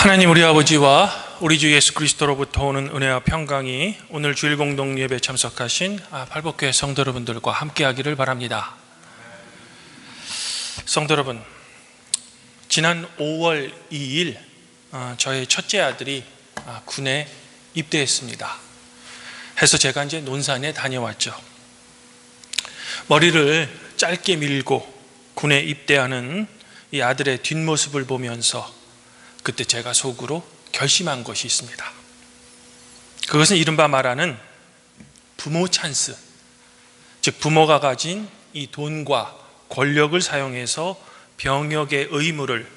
하나님 우리 아버지와 우리 주 예수 그리스도로부터 오는 은혜와 평강이 오늘 주일 공동 예배에 참석하신 발복교회 성도 여러분들과 함께하기를 바랍니다. 성도 여러분, 지난 5월 2일 저의 첫째 아들이 군에 입대했습니다. 해서 제가 이제 논산에 다녀왔죠. 머리를 짧게 밀고 군에 입대하는 이 아들의 뒷모습을 보면서 그때 제가 속으로 결심한 것이 있습니다. 그것은 이른바 말하는 부모 찬스, 즉 부모가 가진 이 돈과 권력을 사용해서 병역의 의무를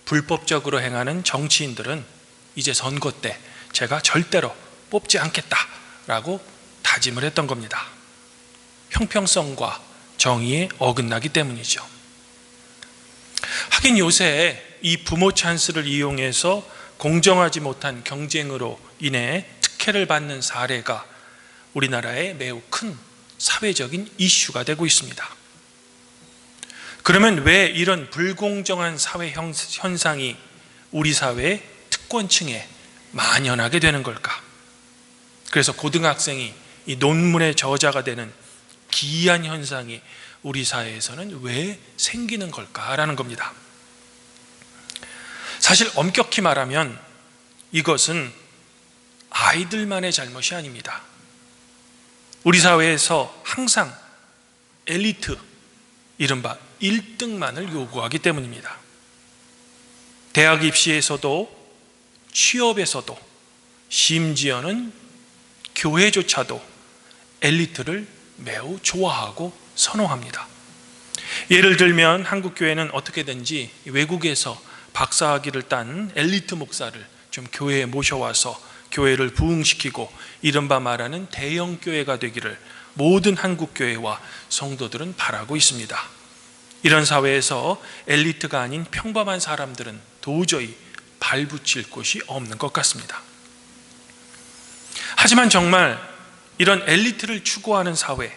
불법적으로 행하는 정치인들은 이제 선거 때 제가 절대로 뽑지 않겠다라고 다짐을 했던 겁니다. 형평성과 정의에 어긋나기 때문이죠. 하긴 요새 이 부모 찬스를 이용해서 공정하지 못한 경쟁으로 인해 특혜를 받는 사례가 우리나라에 매우 큰 사회적인 이슈가 되고 있습니다. 그러면 왜 이런 불공정한 사회 현상이 우리 사회의 특권층에 만연하게 되는 걸까? 그래서 고등학생이 이 논문의 저자가 되는 기이한 현상이 우리 사회에서는 왜 생기는 걸까라는 겁니다. 사실 엄격히 말하면 이것은 아이들만의 잘못이 아닙니다. 우리 사회에서 항상 엘리트, 이른바 1등만을 요구하기 때문입니다. 대학 입시에서도 취업에서도 심지어는 교회조차도 엘리트를 매우 좋아하고 선호합니다. 예를 들면 한국 교회는 어떻게든지 외국에서 박사학위를 딴 엘리트 목사를 좀 교회에 모셔와서 교회를 부흥시키고 이른바 말하는 대형 교회가 되기를 모든 한국 교회와 성도들은 바라고 있습니다. 이런 사회에서 엘리트가 아닌 평범한 사람들은 도저히 발붙일 곳이 없는 것 같습니다. 하지만 정말 이런 엘리트를 추구하는 사회,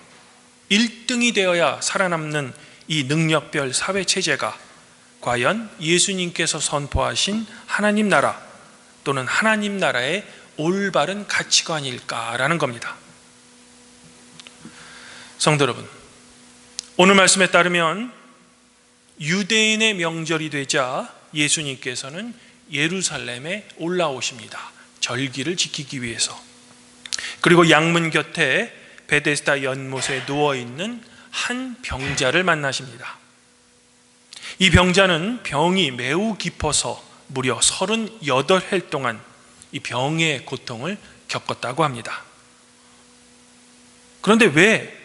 1등이 되어야 살아남는 이 능력별 사회 체제가 과연 예수님께서 선포하신 하나님 나라 또는 하나님 나라의 올바른 가치관일까라는 겁니다. 성도 여러분, 오늘 말씀에 따르면 유대인의 명절이 되자 예수님께서는 예루살렘에 올라오십니다. 절기를 지키기 위해서. 그리고 양문 곁에 베데스다 연못에 누워있는 한 병자를 만나십니다. 이 병자는 병이 매우 깊어서 무려 38해 동안 이 병의 고통을 겪었다고 합니다. 그런데 왜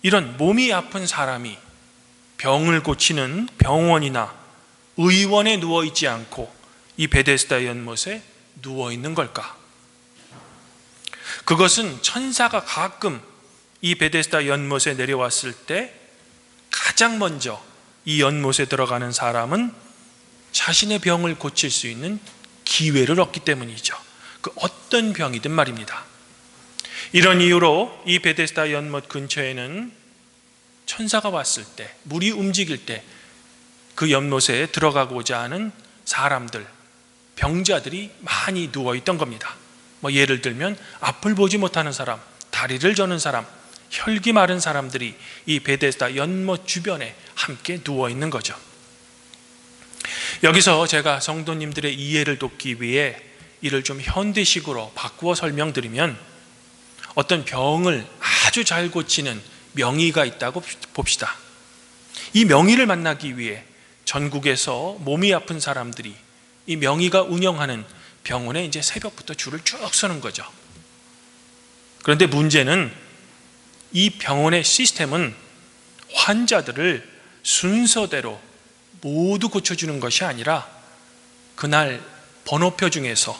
이런 몸이 아픈 사람이 병을 고치는 병원이나 의원에 누워있지 않고 이 베데스다 연못에 누워있는 걸까? 그것은 천사가 가끔 이 베데스다 연못에 내려왔을 때 가장 먼저 이 연못에 들어가는 사람은 자신의 병을 고칠 수 있는 기회를 얻기 때문이죠. 그 어떤 병이든 말입니다. 이런 이유로 이 베데스다 연못 근처에는 천사가 왔을 때, 물이 움직일 때 그 연못에 들어가고자 하는 사람들, 병자들이 많이 누워있던 겁니다. 예를 들면 앞을 보지 못하는 사람, 다리를 저는 사람, 혈기 마른 사람들이 이 베데스다 연못 주변에 함께 누워있는 거죠. 여기서 제가 성도님들의 이해를 돕기 위해 이를 좀 현대식으로 바꾸어 설명드리면 어떤 병을 아주 잘 고치는 명의가 있다고 봅시다. 이 명의를 만나기 위해 전국에서 몸이 아픈 사람들이 이 명의가 운영하는 병원에 이제 새벽부터 줄을 쭉 서는 거죠. 그런데 문제는 이 병원의 시스템은 환자들을 순서대로 모두 고쳐주는 것이 아니라 그날 번호표 중에서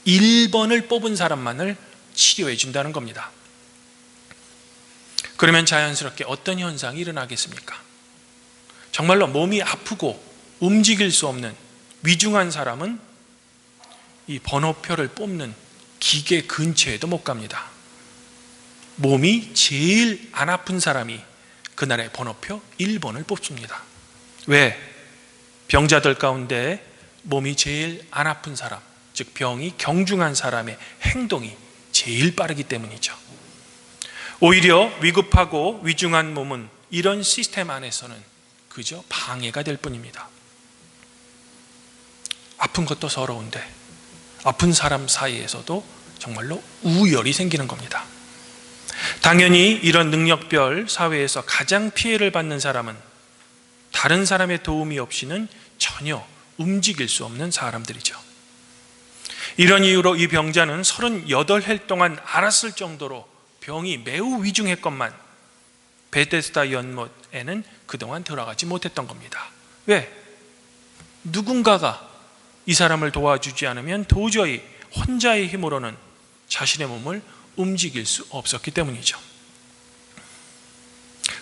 1번을 뽑은 사람만을 치료해 준다는 겁니다. 그러면 자연스럽게 어떤 현상이 일어나겠습니까? 정말로 몸이 아프고 움직일 수 없는 위중한 사람은 이 번호표를 뽑는 기계 근처에도 못 갑니다. 몸이 제일 안 아픈 사람이 그날의 번호표 1번을 뽑습니다. 왜? 병자들 가운데 몸이 제일 안 아픈 사람, 즉 병이 경중한 사람의 행동이 제일 빠르기 때문이죠. 오히려 위급하고 위중한 몸은 이런 시스템 안에서는 그저 방해가 될 뿐입니다. 아픈 것도 서러운데 아픈 사람 사이에서도 정말로 우열이 생기는 겁니다. 당연히 이런 능력별 사회에서 가장 피해를 받는 사람은 다른 사람의 도움이 없이는 전혀 움직일 수 없는 사람들이죠. 이런 이유로 이 병자는 38일 동안 앓았을 정도로 병이 매우 위중했건만 베데스다 연못에는 그동안 들어가지 못했던 겁니다. 왜? 누군가가 이 사람을 도와주지 않으면 도저히 혼자의 힘으로는 자신의 몸을 움직일 수 없었기 때문이죠.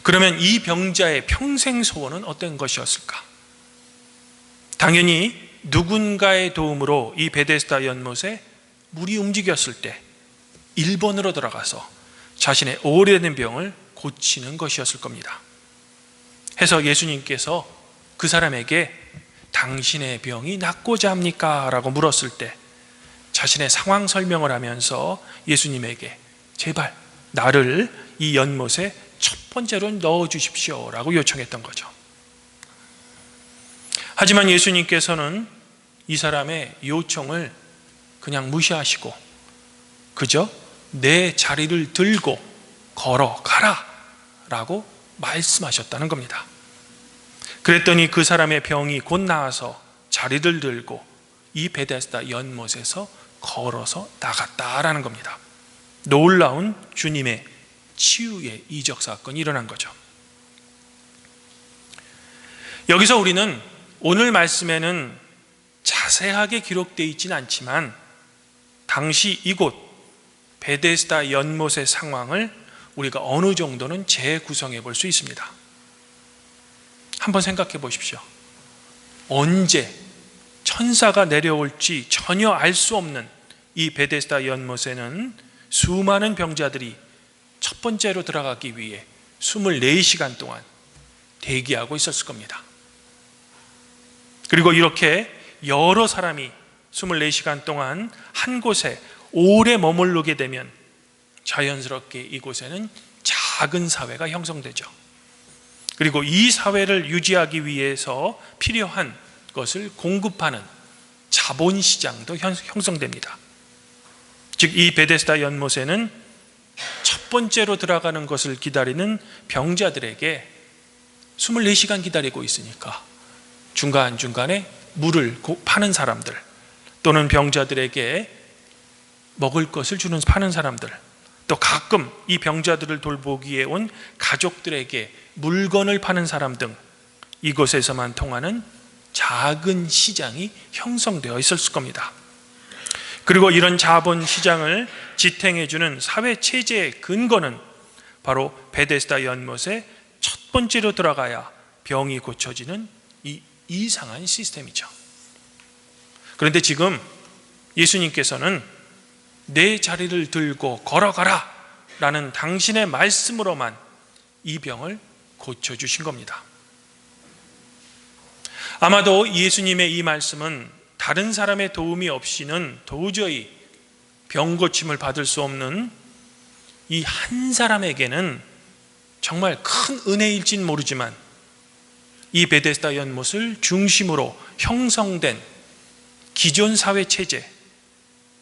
그러면 이 병자의 평생 소원은 어떤 것이었을까? 당연히 누군가의 도움으로 이 베데스다 연못에 물이 움직였을 때 1번으로 들어가서 자신의 오래된 병을 고치는 것이었을 겁니다. 해서 예수님께서 그 사람에게 당신의 병이 낫고자 합니까? 라고 물었을 때 자신의 상황 설명을 하면서 예수님에게 제발 나를 이 연못에 첫 번째로 넣어주십시오 라고 요청했던 거죠. 하지만 예수님께서는 이 사람의 요청을 그냥 무시하시고 그저 내 자리를 들고 걸어가라 라고 말씀하셨다는 겁니다. 그랬더니 그 사람의 병이 곧 나아서 자리를 들고 이 베데스다 연못에서 걸어서 나갔다라는 겁니다. 놀라운 주님의 치유의 이적 사건이 일어난 거죠. 여기서 우리는 오늘 말씀에는 자세하게 기록되어 있지는 않지만 당시 이곳 베데스다 연못의 상황을 우리가 어느 정도는 재구성해 볼 수 있습니다. 한번 생각해 보십시오. 언제 천사가 내려올지 전혀 알 수 없는 이 베데스다 연못에는 수많은 병자들이 첫 번째로 들어가기 위해 24시간 동안 대기하고 있었을 겁니다. 그리고 이렇게 여러 사람이 24시간 동안 한 곳에 오래 머무르게 되면 자연스럽게 이곳에는 작은 사회가 형성되죠. 그리고 이 사회를 유지하기 위해서 필요한 것을 공급하는 자본시장도 형성됩니다. 즉 이 베데스다 연못에는 첫 번째로 들어가는 것을 기다리는 병자들에게 24시간 기다리고 있으니까 중간중간에 물을 파는 사람들 또는 병자들에게 먹을 것을 파는 사람들 또 가끔 이 병자들을 돌보기에 온 가족들에게 물건을 파는 사람 등 이곳에서만 통하는 작은 시장이 형성되어 있었을 겁니다. 그리고 이런 자본시장을 지탱해주는 사회체제의 근거는 바로 베데스다 연못에 첫 번째로 들어가야 병이 고쳐지는 이 이상한 시스템이죠. 그런데 지금 예수님께서는 내 자리를 들고 걸어가라 라는 당신의 말씀으로만 이 병을 고쳐주신 겁니다. 아마도 예수님의 이 말씀은 다른 사람의 도움이 없이는 도저히 병 고침을 받을 수 없는 이 한 사람에게는 정말 큰 은혜일진 모르지만 이 베데스다 연못을 중심으로 형성된 기존 사회 체제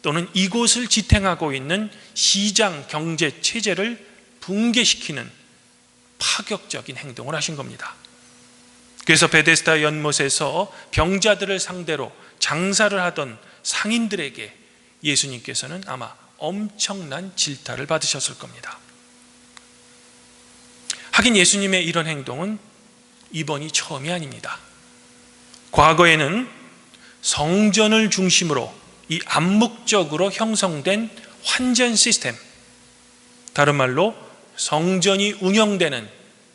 또는 이곳을 지탱하고 있는 시장 경제 체제를 붕괴시키는 파격적인 행동을 하신 겁니다. 그래서 베데스다 연못에서 병자들을 상대로 장사를 하던 상인들에게 예수님께서는 아마 엄청난 질타를 받으셨을 겁니다. 하긴 예수님의 이런 행동은 이번이 처음이 아닙니다. 과거에는 성전을 중심으로 이 암묵적으로 형성된 환전 시스템, 다른 말로 성전이 운영되는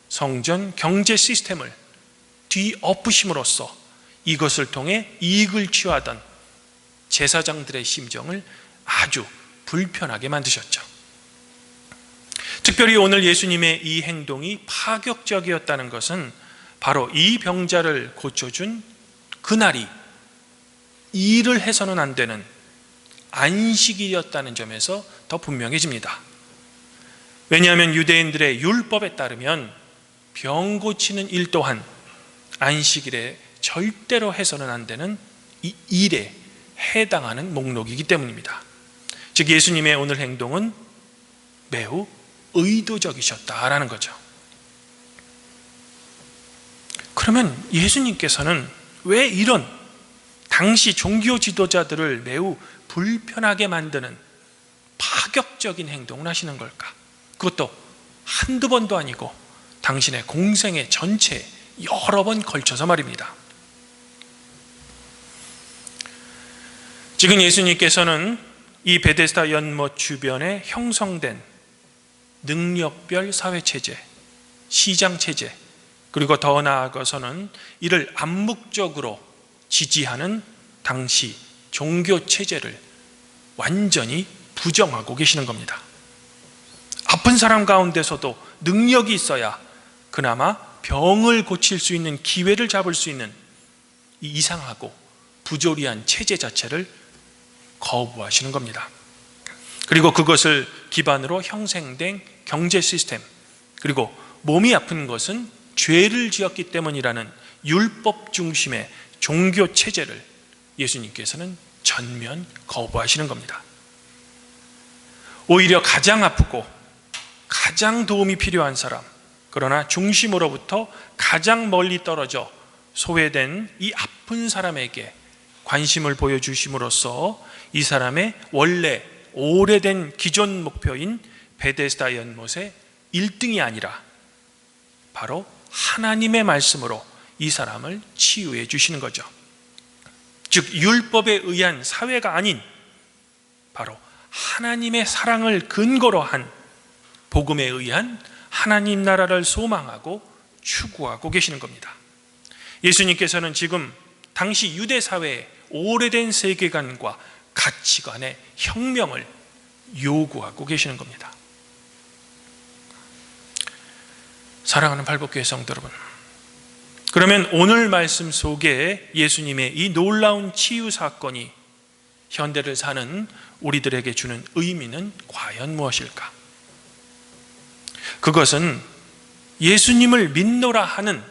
성전 경제 시스템을 뒤엎으심으로써 이것을 통해 이익을 취하던 제사장들의 심정을 아주 불편하게 만드셨죠. 특별히 오늘 예수님의 이 행동이 파격적이었다는 것은 바로 이 병자를 고쳐준 그날이 일을 해서는 안 되는 안식일이었다는 점에서 더 분명해집니다. 왜냐하면 유대인들의 율법에 따르면 병 고치는 일 또한 안식일에 절대로 해서는 안 되는 이 일에 해당하는 목록이기 때문입니다. 즉 예수님의 오늘 행동은 매우 의도적이셨다라는 거죠. 그러면 예수님께서는 왜 이런 당시 종교 지도자들을 매우 불편하게 만드는 파격적인 행동을 하시는 걸까? 그것도 한두 번도 아니고 당신의 공생의 전체에 여러 번 걸쳐서 말입니다. 지금 예수님께서는 이 베데스다 연못 주변에 형성된 능력별 사회체제, 시장체제, 그리고 더 나아가서는 이를 암묵적으로 지지하는 당시 종교체제를 완전히 부정하고 계시는 겁니다. 아픈 사람 가운데서도 능력이 있어야 그나마 병을 고칠 수 있는 기회를 잡을 수 있는 이 이상하고 부조리한 체제 자체를 거부하시는 겁니다. 그리고 그것을 기반으로 형성된 경제 시스템, 그리고 몸이 아픈 것은 죄를 지었기 때문이라는 율법 중심의 종교 체제를 예수님께서는 전면 거부하시는 겁니다. 오히려 가장 아프고 가장 도움이 필요한 사람, 그러나 중심으로부터 가장 멀리 떨어져 소외된 이 아픈 사람에게 관심을 보여주심으로써 이 사람의 원래 오래된 기존 목표인 베데스다 연못의 1등이 아니라 바로 하나님의 말씀으로 이 사람을 치유해 주시는 거죠. 즉 율법에 의한 사회가 아닌 바로 하나님의 사랑을 근거로 한 복음에 의한 하나님 나라를 소망하고 추구하고 계시는 겁니다. 예수님께서는 지금 당시 유대 사회의 오래된 세계관과 가치관의 혁명을 요구하고 계시는 겁니다. 사랑하는 발복교회 성도 여러분, 그러면 오늘 말씀 속에 예수님의 이 놀라운 치유 사건이 현대를 사는 우리들에게 주는 의미는 과연 무엇일까? 그것은 예수님을 믿노라 하는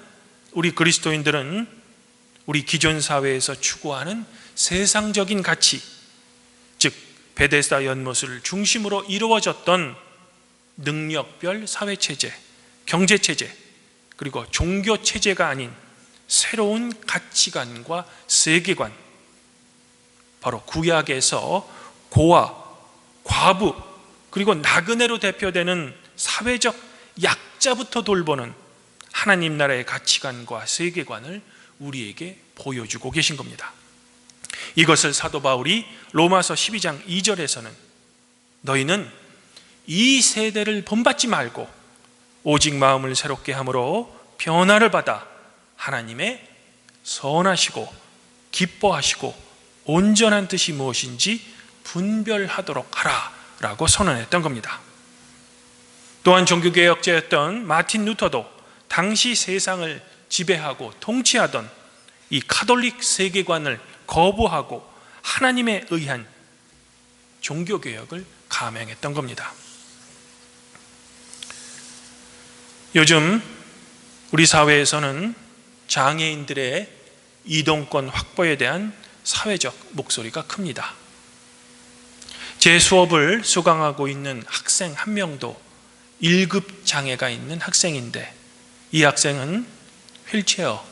우리 그리스도인들은 우리 기존 사회에서 추구하는 세상적인 가치, 즉 베데스다 연못을 중심으로 이루어졌던 능력별 사회체제, 경제체제, 그리고 종교체제가 아닌 새로운 가치관과 세계관, 바로 구약에서 고아, 과부, 그리고 나그네로 대표되는 사회적 약자부터 돌보는 하나님 나라의 가치관과 세계관을 우리에게 보여주고 계신 겁니다. 이것을 사도 바울이 로마서 12장 2절에서는 너희는 이 세대를 본받지 말고 오직 마음을 새롭게 함으로 변화를 받아 하나님의 선하시고 기뻐하시고 온전한 뜻이 무엇인지 분별하도록 하라 라고 선언했던 겁니다. 또한 종교개혁자였던 마틴 루터도 당시 세상을 지배하고 통치하던 이 카톨릭 세계관을 거부하고 하나님에 의한 종교개혁을 감행했던 겁니다. 요즘 우리 사회에서는 장애인들의 이동권 확보에 대한 사회적 목소리가 큽니다. 제 수업을 수강하고 있는 학생 한 명도 1급 장애가 있는 학생인데 이 학생은 휠체어,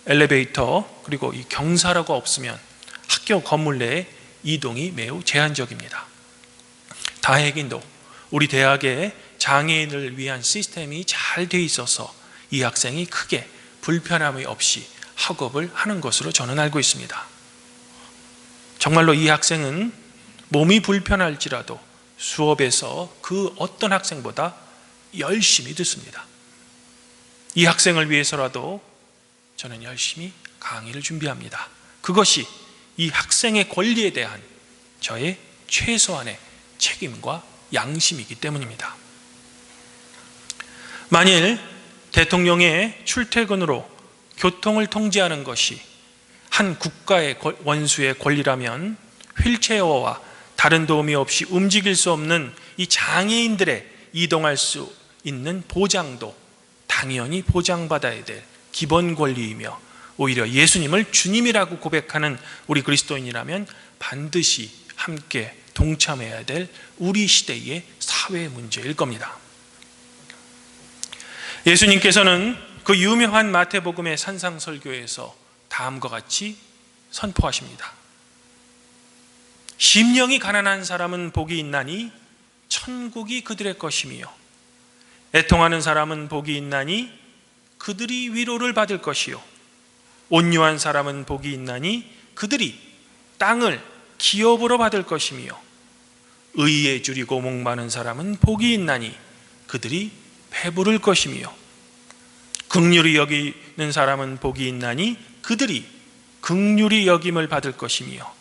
엘리베이터, 그리고 이 경사로가 없으면 학교 건물 내에 이동이 매우 제한적입니다. 다행히도 우리 대학에 장애인을 위한 시스템이 잘 돼 있어서 이 학생이 크게 불편함이 없이 학업을 하는 것으로 저는 알고 있습니다. 정말로 이 학생은 몸이 불편할지라도 수업에서 그 어떤 학생보다 열심히 듣습니다. 이 학생을 위해서라도 저는 열심히 강의를 준비합니다. 그것이 이 학생의 권리에 대한 저의 최소한의 책임과 양심이기 때문입니다. 만일 대통령의 출퇴근으로 교통을 통제하는 것이 한 국가의 원수의 권리라면 휠체어와 다른 도움이 없이 움직일 수 없는 이 장애인들의 이동할 수 있는 보장도 당연히 보장받아야 될 기본 권리이며, 오히려 예수님을 주님이라고 고백하는 우리 그리스도인이라면 반드시 함께 동참해야 될 우리 시대의 사회 문제일 겁니다. 예수님께서는 그 유명한 마태복음의 산상설교에서 다음과 같이 선포하십니다. 심령이 가난한 사람은 복이 있나니 천국이 그들의 것이며, 애통하는 사람은 복이 있나니 그들이 위로를 받을 것이요, 온유한 사람은 복이 있나니 그들이 땅을 기업으로 받을 것이며, 의에 줄이고 목마른 사람은 복이 있나니 그들이 배부를 것이며, 긍휼히 여기는 사람은 복이 있나니 그들이 긍휼히 여김을 받을 것이며,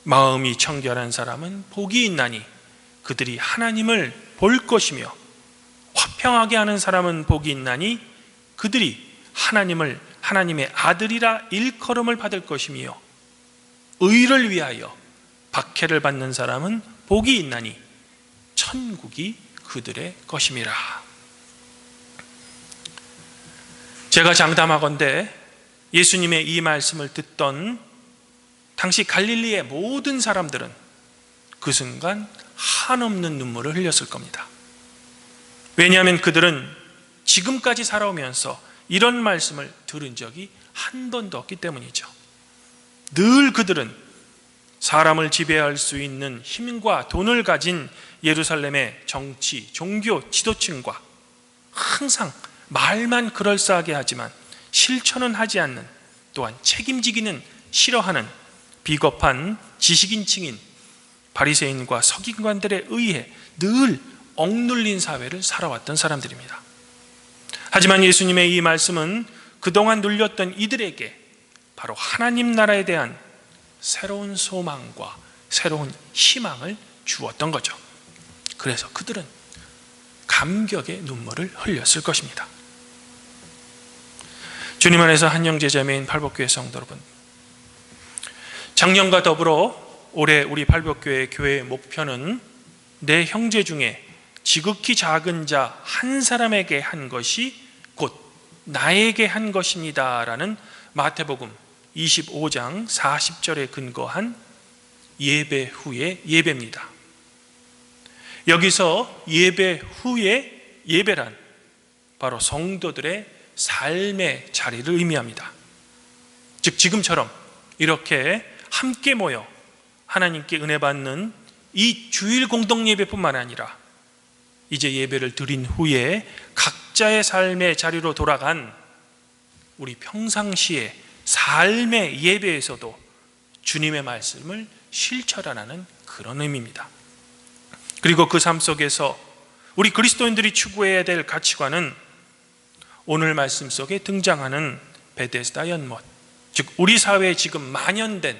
마음이 청결한 사람은 복이 있나니 그들이 하나님을 볼 것이며, 화평하게 하는 사람은 복이 있나니 그들이 하나님의 아들이라 일컬음을 받을 것이며, 의를 위하여 박해를 받는 사람은 복이 있나니 천국이 그들의 것임이라. 제가 장담하건대 예수님의 이 말씀을 듣던 당시 갈릴리의 모든 사람들은 그 순간 한없는 눈물을 흘렸을 겁니다. 왜냐하면 그들은 지금까지 살아오면서 이런 말씀을 들은 적이 한 번도 없기 때문이죠. 늘 그들은 사람을 지배할 수 있는 힘과 돈을 가진 예루살렘의 정치, 종교 지도층과 항상 말만 그럴싸하게 하지만 실천은 하지 않는, 또한 책임지기는 싫어하는 비겁한 지식인층인 바리새인과 서기관들에 의해 늘 억눌린 사회를 살아왔던 사람들입니다. 하지만 예수님의 이 말씀은 그동안 눌렸던 이들에게 바로 하나님 나라에 대한 새로운 소망과 새로운 희망을 주었던 거죠. 그래서 그들은 감격의 눈물을 흘렸을 것입니다. 주님 안에서 한영제자매인 팔복교회 성도 여러분, 작년과 더불어 올해 우리 팔복교회 교회의 목표는 내 형제 중에 지극히 작은 자 한 사람에게 한 것이 곧 나에게 한 것입니다 라는 마태복음 25장 40절에 근거한 예배 후의 예배입니다. 여기서 예배 후의 예배란 바로 성도들의 삶의 자리를 의미합니다. 즉 지금처럼 이렇게 함께 모여 하나님께 은혜 받는 이 주일 공동 예배뿐만 아니라 이제 예배를 드린 후에 각자의 삶의 자리로 돌아간 우리 평상시의 삶의 예배에서도 주님의 말씀을 실천하는 그런 의미입니다. 그리고 그 삶 속에서 우리 그리스도인들이 추구해야 될 가치관은 오늘 말씀 속에 등장하는 베데스다 연못, 즉 우리 사회에 지금 만연된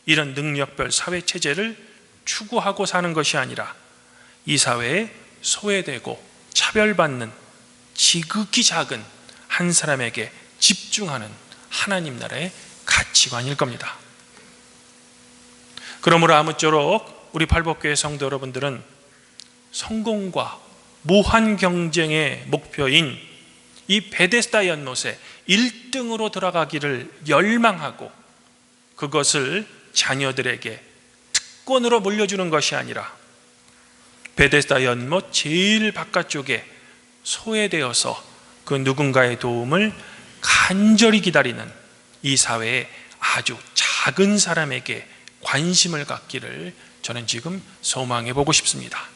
이런 능력별 사회체제를 추구하고 사는 것이 아니라 이 사회에 소외되고 차별받는 지극히 작은 한 사람에게 집중하는 하나님 나라의 가치관일 겁니다. 그러므로 아무쪼록 우리 팔복교회 성도 여러분들은 성공과 무한 경쟁의 목표인 이 베데스다 연못에 1등으로 들어가기를 열망하고 그것을 자녀들에게 특권으로 물려주는 것이 아니라 베데스다 연못 제일 바깥쪽에 소외되어서 그 누군가의 도움을 간절히 기다리는 이 사회의 아주 작은 사람에게 관심을 갖기를 저는 지금 소망해 보고 싶습니다.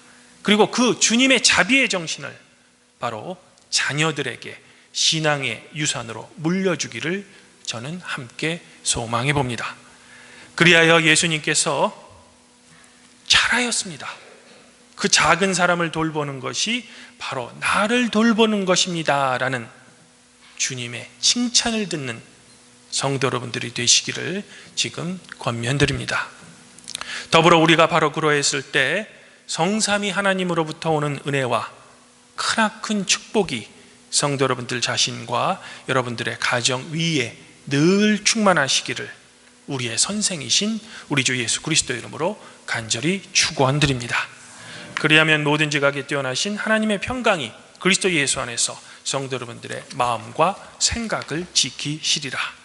그리고 그 주님의 자비의 정신을 바로 자녀들에게 신앙의 유산으로 물려주기를 저는 함께 소망해 봅니다. 그리하여 예수님께서 잘하였습니다. 그 작은 사람을 돌보는 것이 바로 나를 돌보는 것입니다 라는 주님의 칭찬을 듣는 성도 여러분들이 되시기를 지금 권면드립니다. 더불어 우리가 바로 그러했을 때 성삼위 하나님으로부터 오는 은혜와 크나큰 축복이 성도 여러분들 자신과 여러분들의 가정 위에 늘 충만하시기를 우리의 선생이신 우리 주 예수 그리스도의 이름으로 간절히 축원드립니다. 그리하면 모든 지각에 뛰어나신 하나님의 평강이 그리스도 예수 안에서 성도 여러분들의 마음과 생각을 지키시리라.